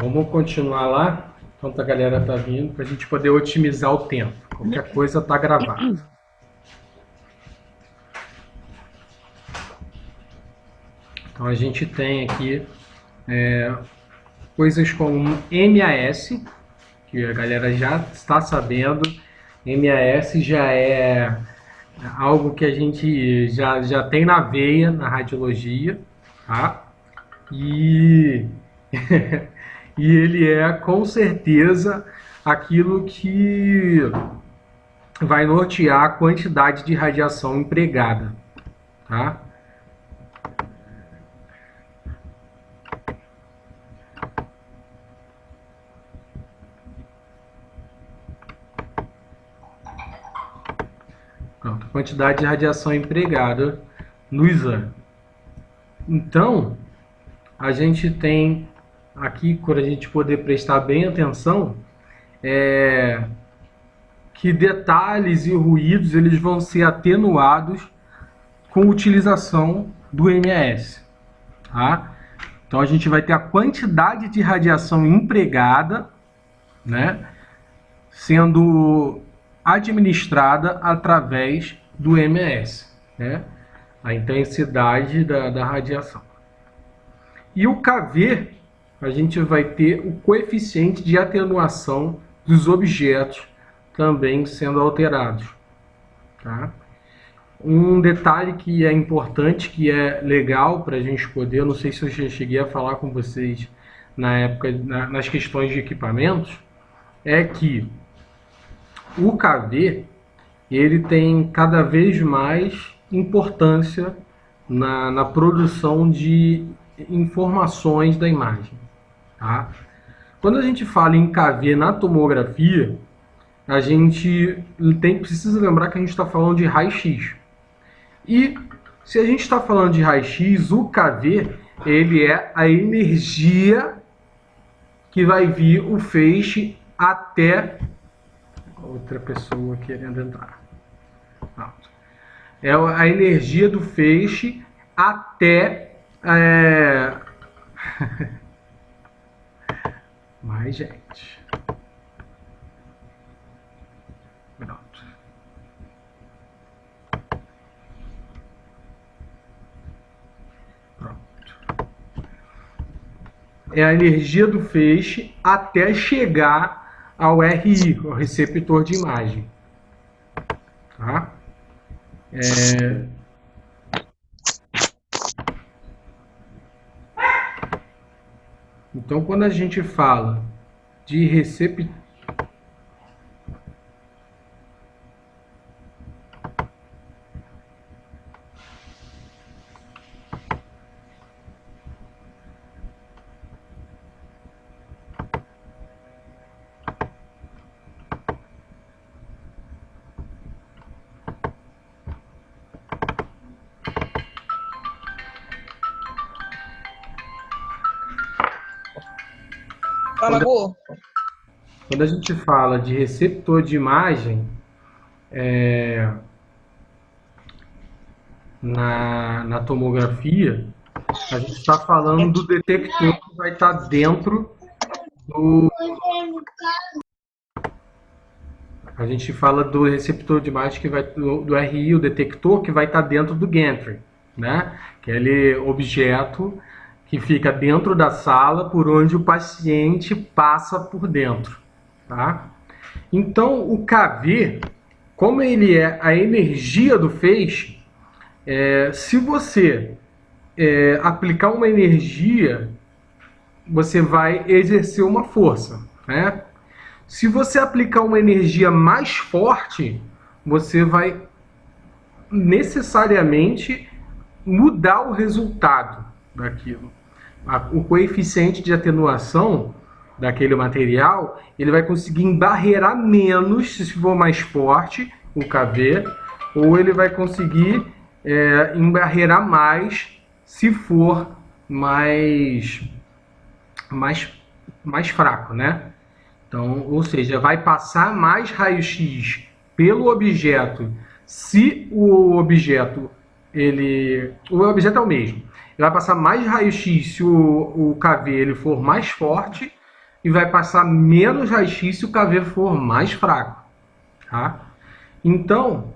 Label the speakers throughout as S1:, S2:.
S1: Vamos continuar lá, enquanto a galera tá vindo, para a gente poder otimizar o tempo. Qualquer coisa tá gravado. Então a gente tem aqui coisas como MAS, que a galera já está sabendo. MAS já é algo que a gente já tem na veia, na radiologia, tá? E, e ele é com certeza aquilo que vai nortear a quantidade de radiação empregada, tá? Pronto, quantidade de radiação empregada no exame. Então, a gente tem aqui, para a gente poder prestar bem atenção, que detalhes e ruídos eles vão ser atenuados com a utilização do MAS. Tá? Então, a gente vai ter a quantidade de radiação empregada, né, sendo administrada através do MAS, né, a intensidade da radiação. E o KV, a gente vai ter o coeficiente de atenuação dos objetos também sendo alterados. Tá? Um detalhe que é importante, que é legal para a gente poder, não sei se eu já cheguei a falar com vocês na época, nas questões de equipamentos, é que o KV ele tem cada vez mais importância na produção de informações da imagem. Tá? Quando a gente fala em KV na tomografia, a gente precisa lembrar que a gente está falando de raio-x. E se a gente está falando de raio-x, o KV ele é a energia que vai vir o feixe até outra pessoa querendo entrar. Pronto. É a energia do feixe até mais gente. Pronto. Pronto. É a energia do feixe até chegar ao RI, o receptor de imagem. Tá? Então, quando a gente fala de receptor, quando a gente fala de receptor de imagem, na tomografia, a gente está falando do detector que vai estar dentro do... A gente fala do receptor de imagem que vai do RI, o detector que vai estar dentro do gantry, né? Que é aquele objeto que fica dentro da sala por onde o paciente passa por dentro, tá? Então, o KV, como ele é a energia do feixe, se você aplicar uma energia, você vai exercer uma força, né? Se você aplicar uma energia mais forte, você vai necessariamente mudar o resultado daquilo. O coeficiente de atenuação daquele material, ele vai conseguir embarrear menos se for mais forte, o KV, ou ele vai conseguir embarrear mais se for mais fraco, né? Então, ou seja, vai passar mais raio-x pelo objeto se o objeto é o mesmo. Ele vai passar mais raio-x se o KV ele for mais forte e vai passar menos raio-x se o KV for mais fraco. Tá? Então,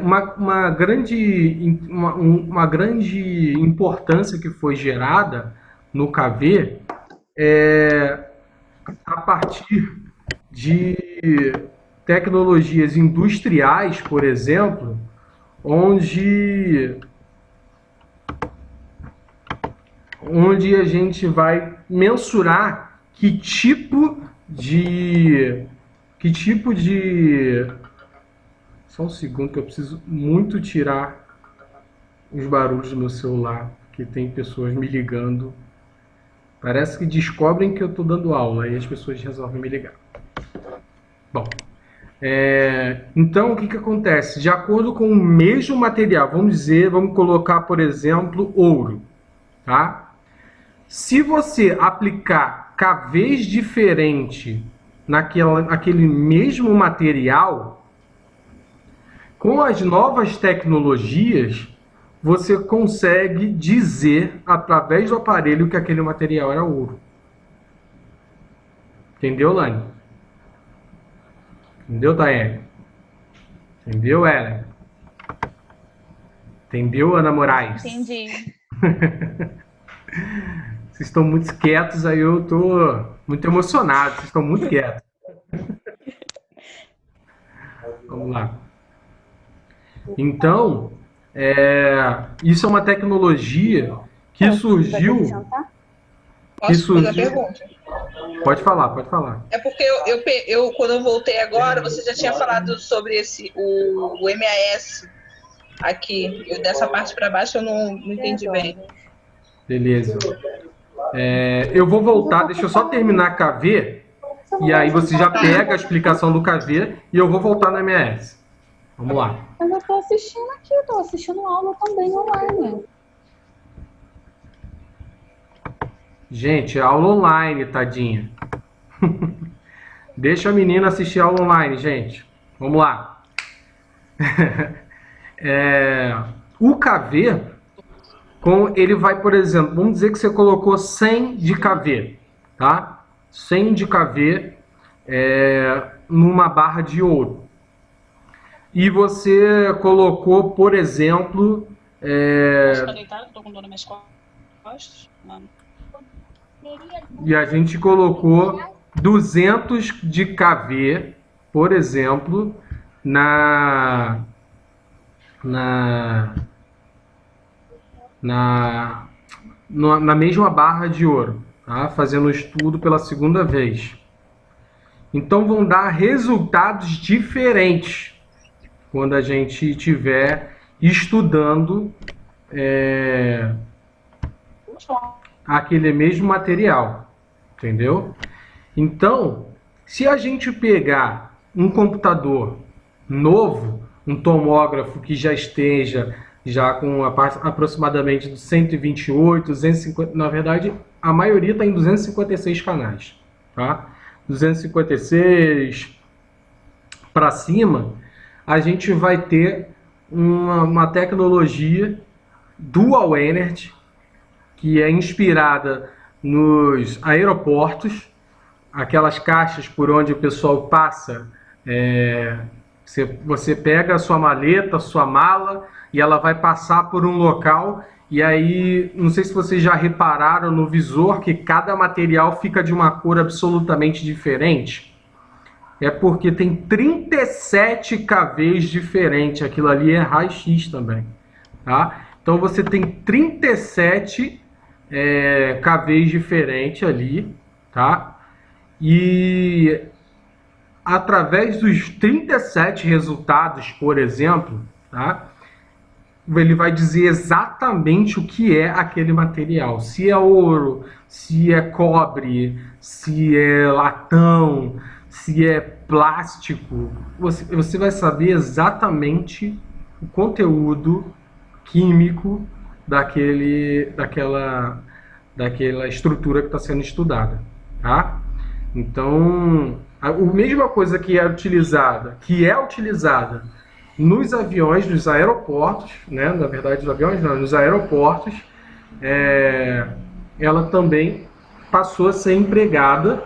S1: uma grande importância que foi gerada no KV é a partir de tecnologias industriais, por exemplo, onde a gente vai mensurar que tipo de só um segundo que eu preciso muito tirar os barulhos do meu celular, que tem pessoas me ligando. Parece que descobrem que eu estou dando aula e as pessoas resolvem me ligar. Bom, então o que acontece? De acordo com o mesmo material, vamos colocar, por exemplo, ouro, tá? Se você aplicar KVs diferentes naquele mesmo material, com as novas tecnologias, você consegue dizer, através do aparelho, que aquele material era ouro. Entendeu, Lani? Entendeu, Daiane? Entendeu, Ellen? Entendeu, Ana Moraes?
S2: Entendi.
S1: Vocês estão muito quietos, aí eu tô muito emocionado. Vocês estão muito quietos. Vamos lá. Então, isso é uma tecnologia que surgiu...
S3: Posso fazer a pergunta?
S1: Pode falar.
S3: É porque eu quando eu voltei agora, você já tinha falado sobre o MAS aqui. Dessa parte para baixo eu não entendi bem.
S1: Beleza. Eu vou voltar, deixa eu só terminar KV, e aí você já pega a explicação do KV e eu vou voltar no MAS. Vamos lá.
S2: Mas eu tô assistindo aqui, tô assistindo aula também online.
S1: Gente, aula online, tadinha. Deixa a menina assistir aula online, gente. Vamos lá. O KV, ele vai, por exemplo, vamos dizer que você colocou 100 de KV, tá? 100 de KV numa barra de ouro. E você colocou, por exemplo...
S4: Posso deitar? Estou com dor nas minhas costas. Não.
S1: E a gente colocou 200 de KV, por exemplo, na mesma barra de ouro, tá? Fazendo o estudo pela segunda vez. Então vão dar resultados diferentes quando a gente estiver estudando aquele mesmo material, entendeu? Então, se a gente pegar um computador novo, um tomógrafo que já esteja com aproximadamente 128, 250, na verdade, a maioria está em 256 canais, tá? 256 para cima, a gente vai ter uma tecnologia Dual Energy, que é inspirada nos aeroportos, aquelas caixas por onde o pessoal passa. Você pega a sua maleta, a sua mala, e ela vai passar por um local, e aí, não sei se vocês já repararam no visor que cada material fica de uma cor absolutamente diferente. É porque tem 37 KVs diferentes, aquilo ali é raio-x também, tá? Então você tem 37 KVs diferentes ali, tá? E através dos 37 resultados, por exemplo, tá? Ele vai dizer exatamente o que é aquele material. Se é ouro, se é cobre, se é latão, se é plástico. Você vai saber exatamente o conteúdo químico daquela estrutura que está sendo estudada, tá? Então, a mesma coisa que é utilizada nos aviões, nos aeroportos, né? Na verdade, nos aviões não, nos aeroportos, ela também passou a ser empregada.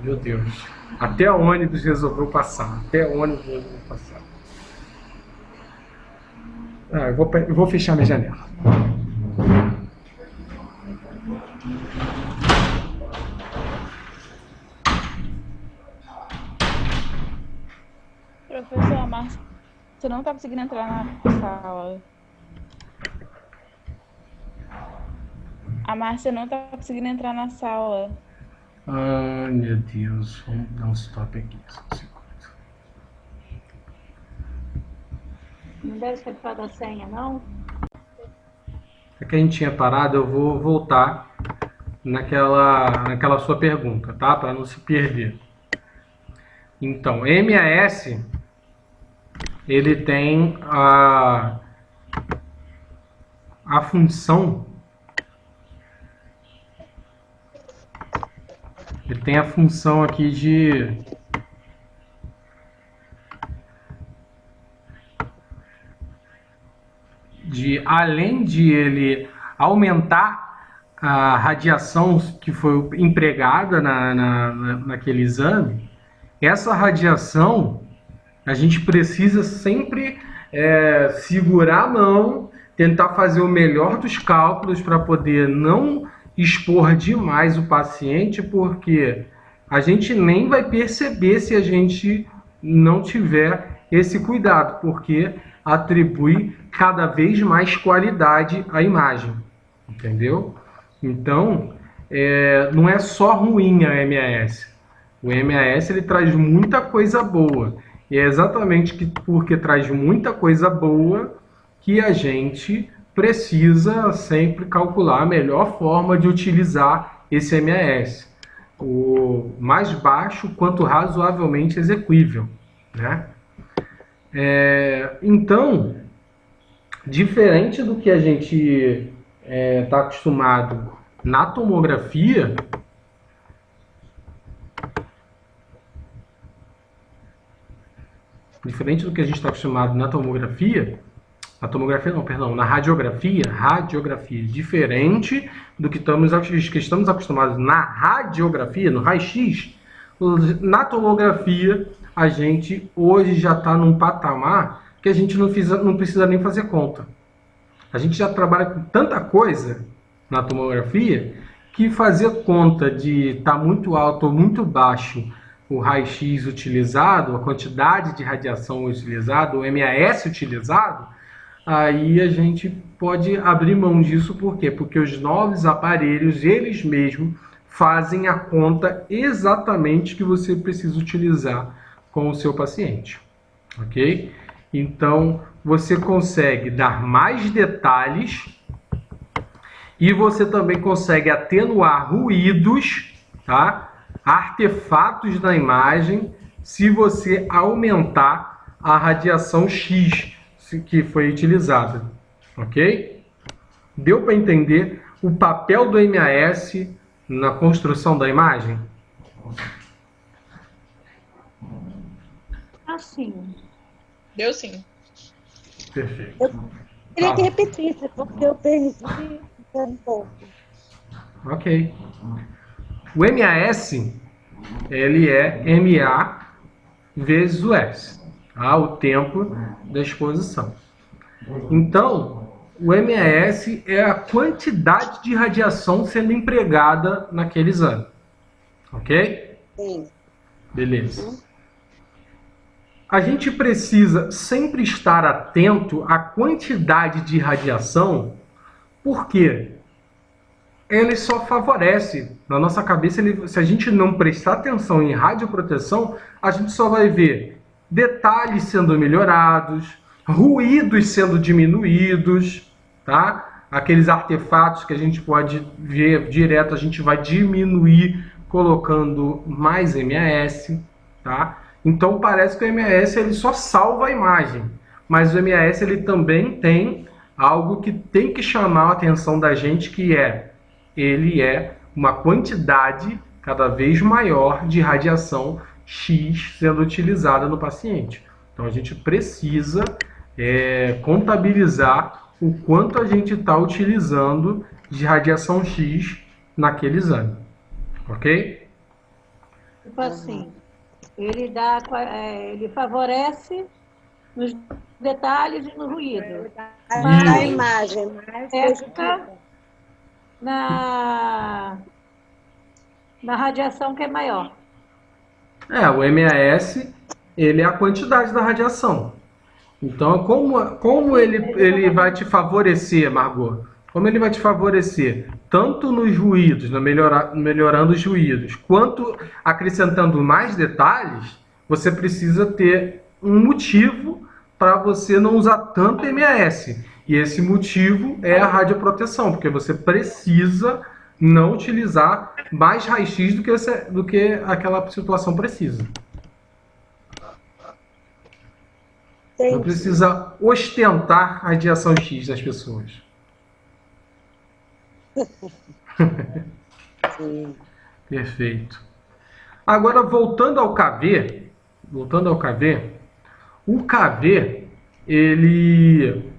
S1: Meu Deus. Até ônibus resolveu passar. Eu vou fechar minha janela.
S2: Professor, a Márcia não tá conseguindo entrar na sala. A Márcia não tá conseguindo entrar na sala.
S1: Ai, meu Deus. Vamos dar um stop aqui. Só um segundo.
S5: Não deve ser por causa da senha, não?
S1: É que a gente tinha parado, eu vou voltar naquela sua pergunta, tá? Para não se perder. Então, MAS, ele tem a função. Ele tem a função aqui além de ele aumentar a radiação que foi empregada naquele exame, essa radiação a gente precisa sempre segurar a mão, tentar fazer o melhor dos cálculos para poder não expor demais o paciente, porque a gente nem vai perceber se a gente não tiver esse cuidado, porque atribui cada vez mais qualidade à imagem, entendeu? Então, não é só ruim a MAS. O MAS ele traz muita coisa boa, e é exatamente porque traz muita coisa boa que a gente precisa sempre calcular a melhor forma de utilizar esse MAS, o mais baixo quanto razoavelmente execuível, né? Então, diferente do que a gente está acostumado na tomografia, na radiografia, diferente do que estamos acostumados na radiografia, no raio-x, na tomografia, a gente hoje já está num patamar que a gente não precisa nem fazer conta. A gente já trabalha com tanta coisa na tomografia que fazer conta de estar muito alto ou muito baixo o raio-x utilizado, a quantidade de radiação utilizada, o MAS utilizado, aí a gente pode abrir mão disso. Por quê? Porque os novos aparelhos, eles mesmos, fazem a conta exatamente que você precisa utilizar com o seu paciente, ok? Então, você consegue dar mais detalhes e você também consegue atenuar ruídos, tá? Artefatos da imagem, se você aumentar a radiação X que foi utilizada, ok? Deu para entender o papel do MAS na construção da imagem?
S5: Assim.
S3: Deu sim.
S1: Perfeito.
S5: Eu queria que repetisse, porque eu perdi um pouco.
S1: Ok. O MAS, ele é MA vezes o S, tá? O tempo da exposição. Então, o MAS é a quantidade de radiação sendo empregada naquele exame. Ok?
S5: Sim.
S1: Beleza. A gente precisa sempre estar atento à quantidade de radiação, porque ele só favorece, na nossa cabeça, se a gente não prestar atenção em radioproteção, a gente só vai ver detalhes sendo melhorados, ruídos sendo diminuídos, tá? Aqueles artefatos que a gente pode ver direto, a gente vai diminuir colocando mais MAS, tá? Então parece que o MAS ele só salva a imagem, mas o MAS ele também tem algo que tem que chamar a atenção da gente, que ele é uma quantidade cada vez maior de radiação X sendo utilizada no paciente. Então a gente precisa contabilizar o quanto a gente está utilizando de radiação X naquele exame. Ok?
S5: Tipo assim, ele dá, ele favorece nos detalhes e no ruído.
S1: Na
S5: imagem, mas
S2: prejudica
S5: na radiação que é maior.
S1: O MAS, ele é a quantidade da radiação. Então, como ele vai te favorecer, Margot? Como ele vai te favorecer? Tanto nos ruídos, melhorando os ruídos, quanto acrescentando mais detalhes, você precisa ter um motivo para você não usar tanto MAS. E esse motivo é a radioproteção, porque você precisa não utilizar mais raio-x do que aquela situação precisa. Não precisa ostentar a radiação X das pessoas.
S5: Sim.
S1: Perfeito. Agora, voltando ao KV, o KV, ele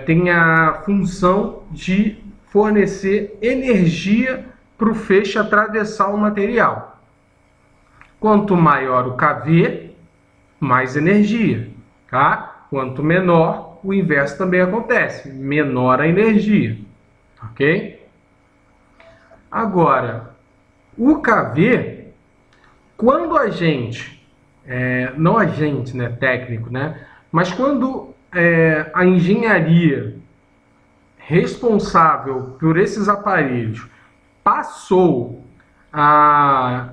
S1: tem a função de fornecer energia para o feixe atravessar o material. Quanto maior o KV, mais energia, tá? Quanto menor, o inverso também acontece, menor a energia, ok? Agora, o KV, quando a gente, não a gente, né, técnico, né, mas quando a engenharia responsável por esses aparelhos passou a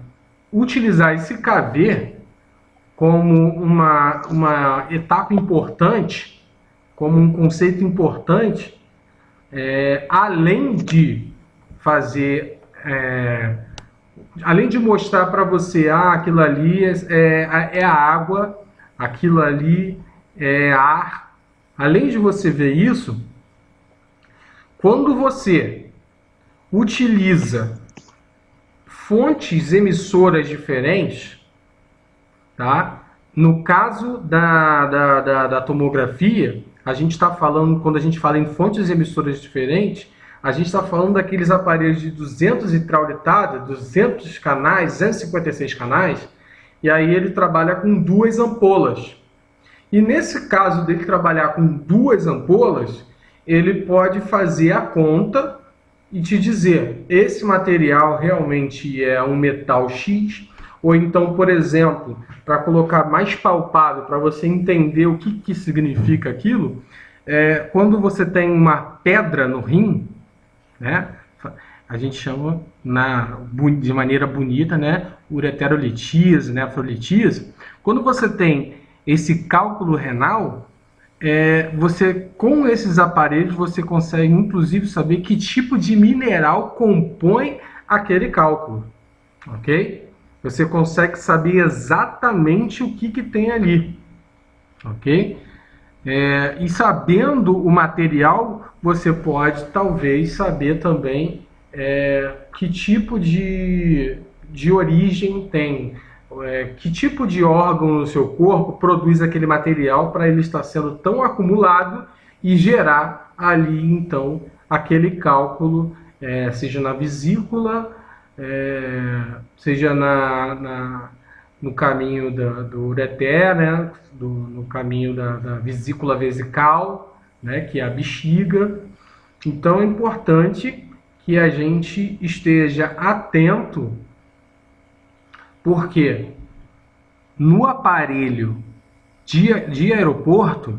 S1: utilizar esse KV como uma etapa importante, como um conceito importante, além de fazer, além de mostrar para você, aquilo ali é a água, aquilo ali é ar. Além de você ver isso, quando você utiliza fontes emissoras diferentes, tá? No caso da tomografia, a gente está falando, quando a gente fala em fontes emissoras diferentes, a gente está falando daqueles aparelhos de 200 e traulitada, 200 canais, 256 canais, e aí ele trabalha com 2 ampolas. E nesse caso dele trabalhar com 2 ampolas, ele pode fazer a conta e te dizer, esse material realmente é um metal X, ou então, por exemplo, para colocar mais palpável, para você entender o que significa aquilo, quando você tem uma pedra no rim, né, a gente chama de maneira bonita, né, ureterolitíase, nefrolitíase. Quando você tem esse cálculo renal, você, com esses aparelhos, você consegue inclusive saber que tipo de mineral compõe aquele cálculo, ok? Você consegue saber exatamente o que tem ali, ok? E sabendo o material, você pode talvez saber também que tipo de origem tem, que tipo de órgão no seu corpo produz aquele material para ele estar sendo tão acumulado e gerar ali, então, aquele cálculo, seja na vesícula, seja no caminho do ureter, né? No caminho da vesícula vesical, né? Que é a bexiga. Então é importante que a gente esteja atento, porque no aparelho de aeroporto,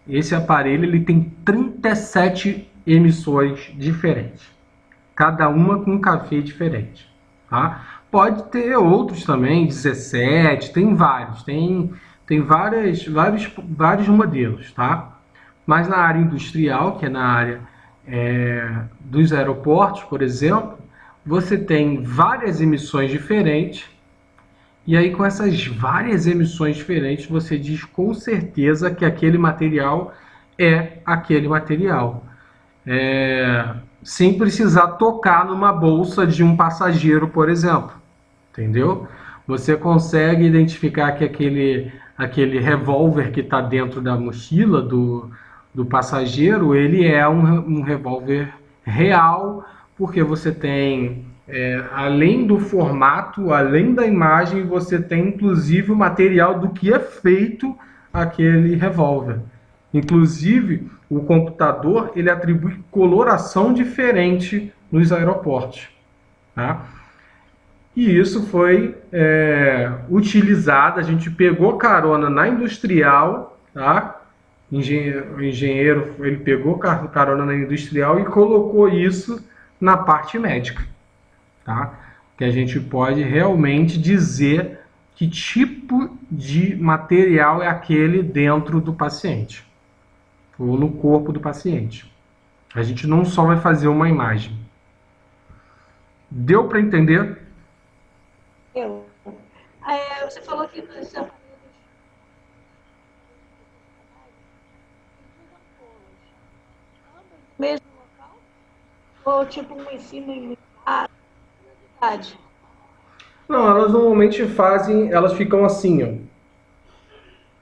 S1: esse aparelho ele tem 37 emissões diferentes, cada uma com um KV diferente, tá? Pode ter outros também, 17, tem vários, tem vários modelos, tá? Mas na área industrial, que é na área dos aeroportos, por exemplo, você tem várias emissões diferentes, e aí com essas várias emissões diferentes, você diz com certeza que aquele material é aquele material. Sem precisar tocar numa bolsa de um passageiro, por exemplo, entendeu? Você consegue identificar que aquele revólver que está dentro da mochila do do passageiro, ele é um revólver real, porque você tem, além do formato, além da imagem, você tem inclusive o material do que é feito aquele revólver. Inclusive, o computador ele atribui coloração diferente nos aeroportos, tá? E isso foi utilizado, a gente pegou carona na industrial, tá? O engenheiro ele pegou carona na industrial e colocou isso na parte médica, tá? Que a gente pode realmente dizer que tipo de material é aquele dentro do paciente, ou no corpo do paciente. A gente não só vai fazer uma imagem. Deu para entender?
S5: Você falou que nos Estados Unidos mesmo local? Ou tipo um em cima e na cidade?
S1: Não, elas normalmente fazem, elas ficam assim, ó.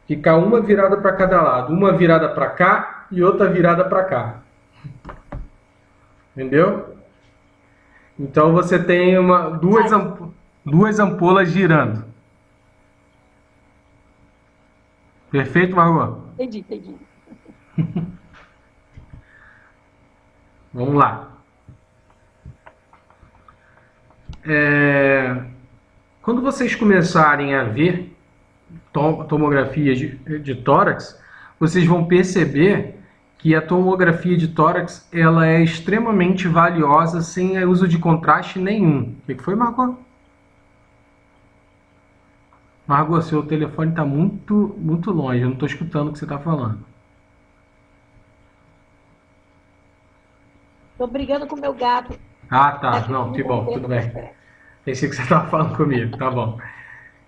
S1: Fica uma virada para cada lado, uma virada para cá e outra virada para cá. Entendeu? Então você tem duas ampolas girando. Perfeito, Margot?
S5: Entendi.
S1: Vamos lá. Quando vocês começarem a ver tomografia de tórax, vocês vão perceber que a tomografia de tórax ela é extremamente valiosa sem uso de contraste nenhum. O que foi, Margot? Margot, seu telefone está muito, muito longe. Eu não estou escutando o que você está falando.
S5: Tô brigando com o meu gato.
S1: Ah, tá. Não, que bom. Tudo bem. Pensei que você estava falando comigo. Tá bom.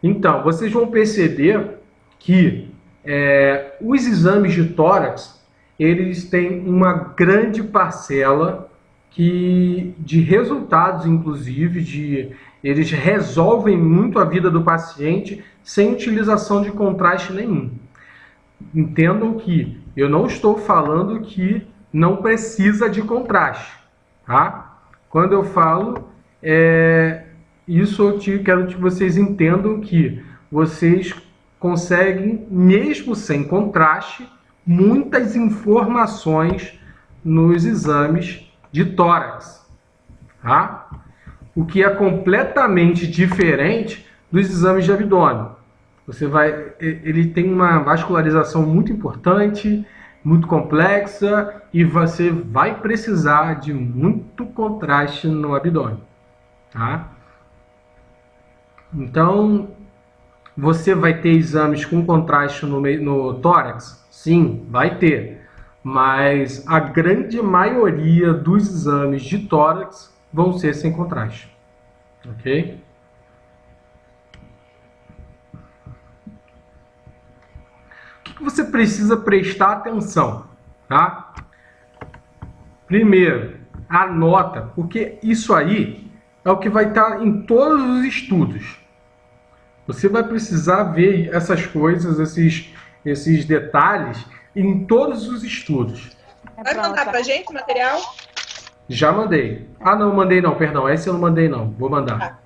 S1: Então, vocês vão perceber que os exames de tórax, eles têm uma grande parcela de resultados, inclusive, eles resolvem muito a vida do paciente sem utilização de contraste nenhum. Entendam que eu não estou falando que não precisa de contraste, tá? Quando eu falo, isso eu quero que vocês entendam que vocês conseguem, mesmo sem contraste, muitas informações nos exames de tórax, tá? O que é completamente diferente dos exames de abdômen. Ele tem uma vascularização muito importante, muito complexa, e você vai precisar de muito contraste no abdômen, tá? Então, você vai ter exames com contraste no tórax? Sim, vai ter. Mas a grande maioria dos exames de tórax vão ser sem contraste. Ok? O que você precisa prestar atenção? Tá? Primeiro, anota, porque isso aí é o que vai estar em todos os estudos. Você vai precisar ver essas coisas, esses detalhes em todos os estudos.
S3: Vai mandar pra gente o material?
S1: Já mandei. Ah, não mandei não, perdão. Esse eu não mandei não. Vou mandar.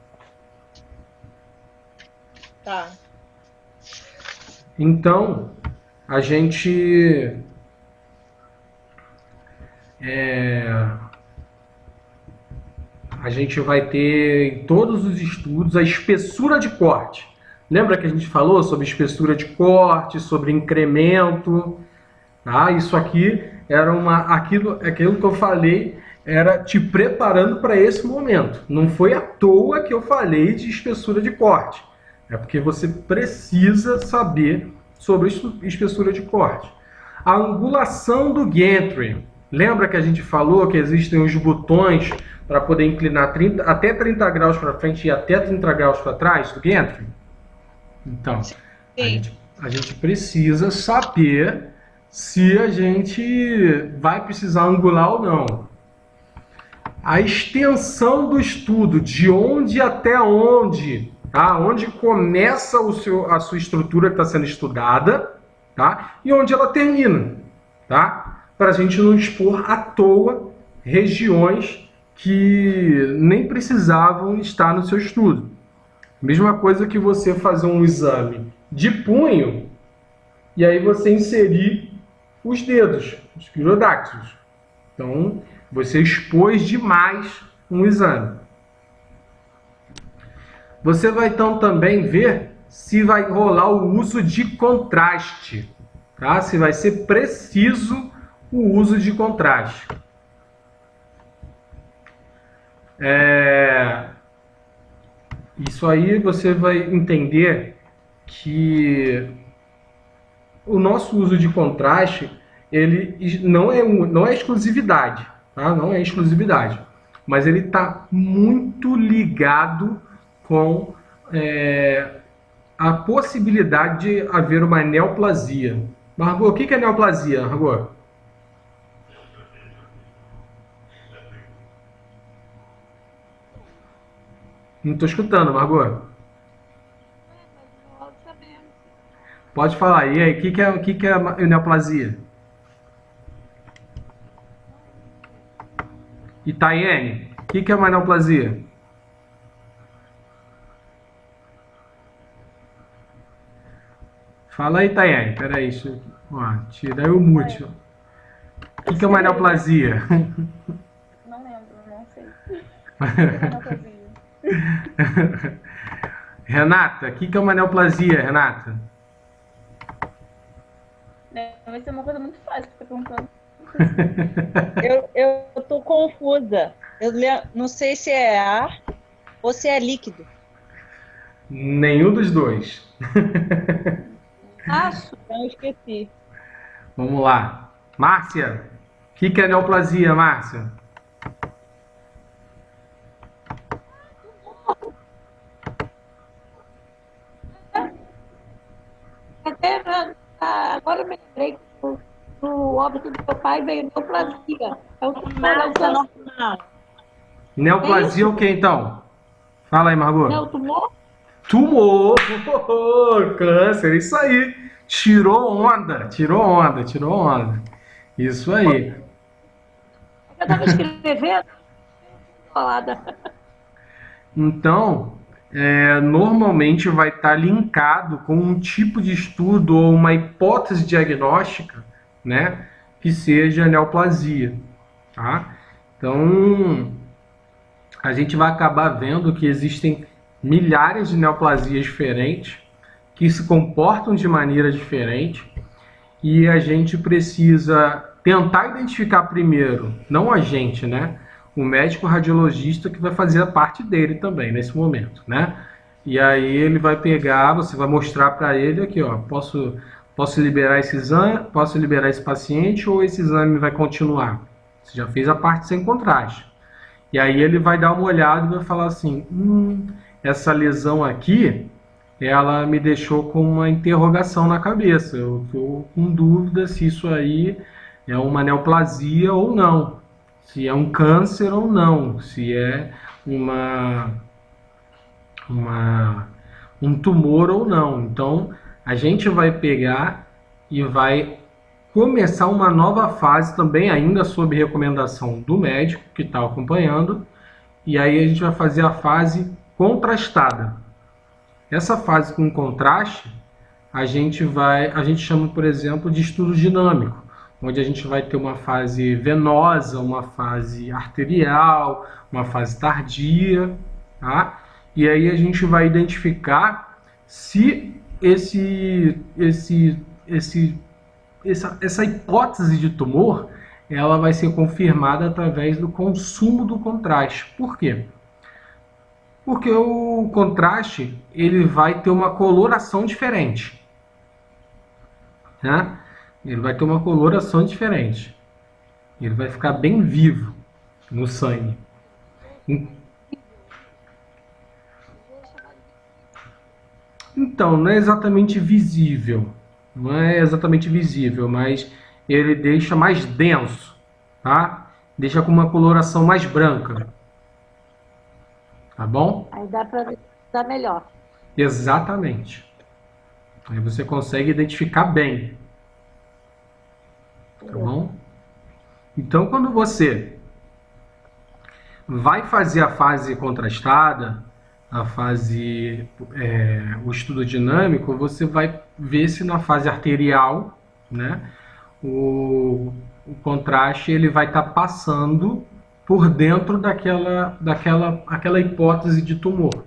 S3: Tá.
S1: Então, a gente vai ter em todos os estudos a espessura de corte. Lembra que a gente falou sobre espessura de corte, sobre incremento? Tá? Isso aqui era aquilo que eu falei, era te preparando para esse momento. Não foi à toa que eu falei de espessura de corte. É porque você precisa saber sobre espessura de corte. A angulação do gantry. Lembra que a gente falou que existem os botões para poder inclinar até 30 graus para frente e até 30 graus para trás do gantry? Então, a gente precisa saber se a gente vai precisar angular ou não. A extensão do estudo, de onde até onde, tá? Onde começa a sua estrutura que está sendo estudada, tá? E onde ela termina, tá? para a gente não expor à toa regiões que nem precisavam estar no seu estudo. Mesma coisa que você fazer um exame de punho e aí você inserir os dedos, os quirodáctilos. Então, você expôs demais um exame. Você vai então também ver se vai rolar o uso de contraste, tá? Se vai ser preciso o uso de contraste. Isso aí você vai entender que o nosso uso de contraste, ele não é exclusividade, tá? Não é exclusividade, mas ele está muito ligado com a possibilidade de haver uma neoplasia. Margot, o que é neoplasia, Margot? Não estou escutando, Margot. Pode falar. E aí, o que é a neoplasia? E Tayene, o que é uma neoplasia? Fala aí, Tayene. Peraí, tira aí o mute. O que é uma neoplasia?
S2: Não lembro, não sei.
S1: Renata, o que é uma neoplasia, Renata?
S2: Vai ser uma coisa muito fácil, você perguntando.
S6: Eu tô confusa. Eu não sei se é ar ou se é líquido.
S1: Nenhum dos dois.
S6: Acho. Então eu esqueci.
S1: Vamos lá. Márcia, o que é neoplasia, Márcia?
S5: Agora eu me lembrei que no óbito do meu pai veio neoplasia. É um tumor,
S6: Normal.
S1: Neoplasia é o que então? Fala aí, Margot.
S5: Não, tumor?
S1: Tumor! Câncer, isso aí. Tirou onda. Isso aí.
S5: Eu estava escrevendo. Falada.
S1: Então, normalmente vai estar linkado com um tipo de estudo ou uma hipótese diagnóstica, né, que seja neoplasia, tá? Então, a gente vai acabar vendo que existem milhares de neoplasias diferentes que se comportam de maneira diferente e a gente precisa tentar identificar primeiro, não a gente, né? O médico radiologista que vai fazer a parte dele também nesse momento, né? E aí ele vai pegar, você vai mostrar para ele aqui, ó, posso liberar esse exame, posso liberar esse paciente ou esse exame vai continuar? Você já fez a parte sem contraste. E aí ele vai dar uma olhada e vai falar assim, essa lesão aqui, ela me deixou com uma interrogação na cabeça. Eu estou com dúvida se isso aí é uma neoplasia ou não. Se é um câncer ou não. Se é um tumor ou não. Então, a gente vai pegar e vai começar uma nova fase também, ainda sob recomendação do médico que está acompanhando. E aí a gente vai fazer a fase contrastada. Essa fase com contraste, a gente chama, por exemplo, de estudo dinâmico, onde a gente vai ter uma fase venosa, uma fase arterial, uma fase tardia, tá? E aí a gente vai identificar se essa hipótese de tumor, ela vai ser confirmada através do consumo do contraste. Por quê? Porque o contraste, ele vai ter uma coloração diferente, né? Ele vai ter uma coloração diferente. Ele vai ficar bem vivo no sangue. Então, não é exatamente visível. Não é exatamente visível, mas ele deixa mais denso, tá? Deixa com uma coloração mais branca. Tá bom?
S5: Aí dá para dar melhor.
S1: Exatamente. Aí você consegue identificar bem. Tá bom? Então, quando você vai fazer a fase contrastada, a fase, o estudo dinâmico, você vai ver se na fase arterial, né, o contraste ele vai estar passando por dentro daquela hipótese de tumor,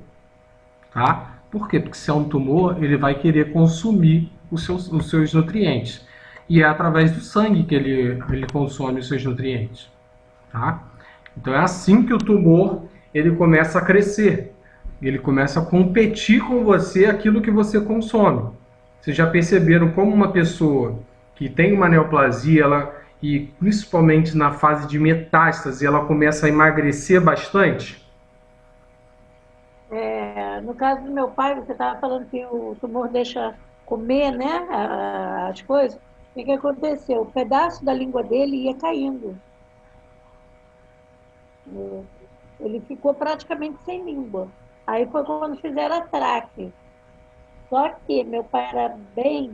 S1: tá? Por quê? Porque se é um tumor, ele vai querer consumir os seus nutrientes. E é através do sangue que ele consome os seus nutrientes, tá? Então é assim que o tumor ele começa a crescer. Ele começa a competir com você aquilo que você consome. Vocês já perceberam como uma pessoa que tem uma neoplasia, e principalmente na fase de metástase, ela começa a emagrecer bastante?
S5: No caso do meu pai, você estava falando que o tumor deixa comer, né, as coisas. O que aconteceu? O pedaço da língua dele ia caindo. Ele ficou praticamente sem língua. Aí foi quando fizeram a traque. Só que meu pai era bem...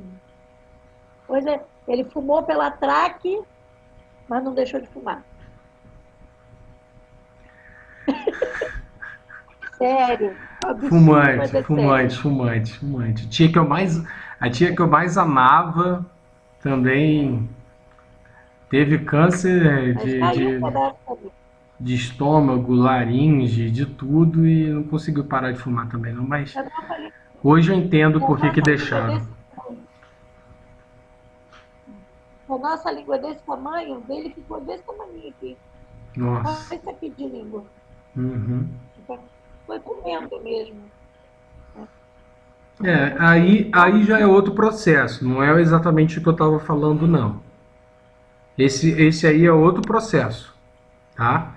S5: Pois é, ele fumou pela traque, mas não deixou de fumar. Sério.
S1: Fumante. A tia que eu mais amava também teve câncer
S5: Mas caiu um pedaço também.
S1: de estômago, laringe, de tudo, e não conseguiu parar de fumar também não, mas hoje eu entendo por que deixaram.
S5: A nossa língua desse tamanho, dele ficou desse tamanho aqui.
S1: Nossa.
S5: Olha isso aqui de língua.
S1: Uhum.
S5: Foi comendo mesmo.
S1: Aí já é outro processo, não é exatamente o que eu estava falando, não. Esse aí é outro processo, tá?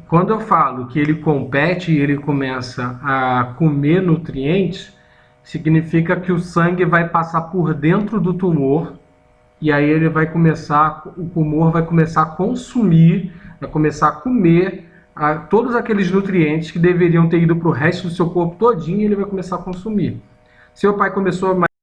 S1: Quando eu falo que ele compete e ele começa a comer nutrientes, significa que o sangue vai passar por dentro do tumor e aí o tumor vai começar a consumir, vai começar a comer todos aqueles nutrientes que deveriam ter ido para o resto do seu corpo todinho, ele vai começar a consumir. Seu pai começou a